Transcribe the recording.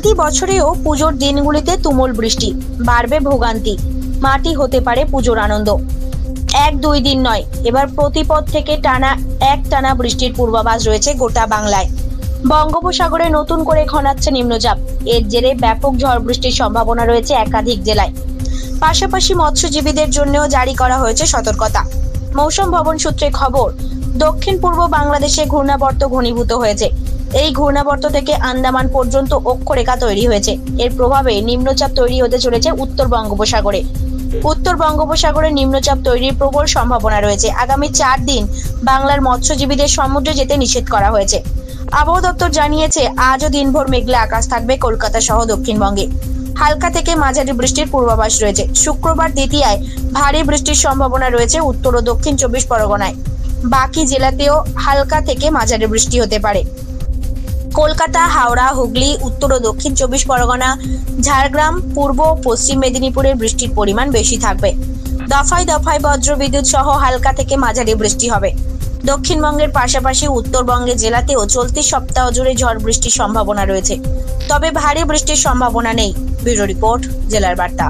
চলতি বছরেও পুজোর দিনগুলিতে তুমুল বৃষ্টি, বাড়বে ভোগান্তি, মাটি হতে পারে পুজোর আনন্দ। 1-2 দিন নয়, এবার প্রতিপদ থেকে টানা বৃষ্টির পূর্বাভাস রয়েছে গোটা বাংলায়। বঙ্গোপসাগরে নতুন করে ঘনাচ্ছে নিম্নচাপ, এর জেরে ব্যাপক ঝড় বৃষ্টির সম্ভাবনা রয়েছে একাধিক জেলায়। পাশাপাশি মৎস্যজীবীদের জন্যও জারি করা হয়েছে সতর্কতা। মৌসুম ভবন সূত্রে খবর, দক্ষিণ পূর্ব বাংলাদেশে ঘূর্ণাবর্ত ঘনীভূত হয়েছে। এই ঘূর্ণাবর্ত থেকে আন্দামান পর্যন্ত অক্ষরেখা তৈরি হয়েছে। এর প্রভাবে নিম্নচাপ তৈরি হতে চলেছে উত্তর বঙ্গোপসাগরে। উত্তর বঙ্গোপসাগরে নিম্নচাপ তৈরির প্রবল সম্ভাবনা রয়েছে। আগামী 4 দিন বাংলার মৎস্যজীবীদের সমুদ্রে যেতে নিষেধ করা হয়েছে। আবহাওয়া দপ্তর জানিয়েছে, আজও দিনভর মেঘলা আকাশ থাকবে কলকাতা সহ দক্ষিণবঙ্গে। হালকা থেকে মাঝারি বৃষ্টির পূর্বাভাস রয়েছে। শুক্রবার দ্বিতীয়ায় ভারী বৃষ্টির সম্ভাবনা রয়েছে উত্তর ও দক্ষিণ 24 পরগনায়। বাকি জেলাতেও হালকা থেকে মাঝারি বৃষ্টি হতে পারে। কলকাতা, হাওড়া, হুগলি, উত্তর ও দক্ষিণ 24 পরগনা, ঝাড়গ্রাম, পূর্ব ও পশ্চিম মেদিনীপুরের বৃষ্টির পরিমাণ বেশি থাকবে। দফায় দফায় বজ্রবিদ্যুৎ সহ হালকা থেকে মাঝারি বৃষ্টি হবে। দক্ষিণবঙ্গের পাশাপাশি উত্তরবঙ্গের জেলাতেও চলতি সপ্তাহ জুড়ে ঝড় বৃষ্টির সম্ভাবনা রয়েছে, তবে ভারী বৃষ্টির সম্ভাবনা নেই। ব্যুরো রিপোর্ট, জেলার বার্তা।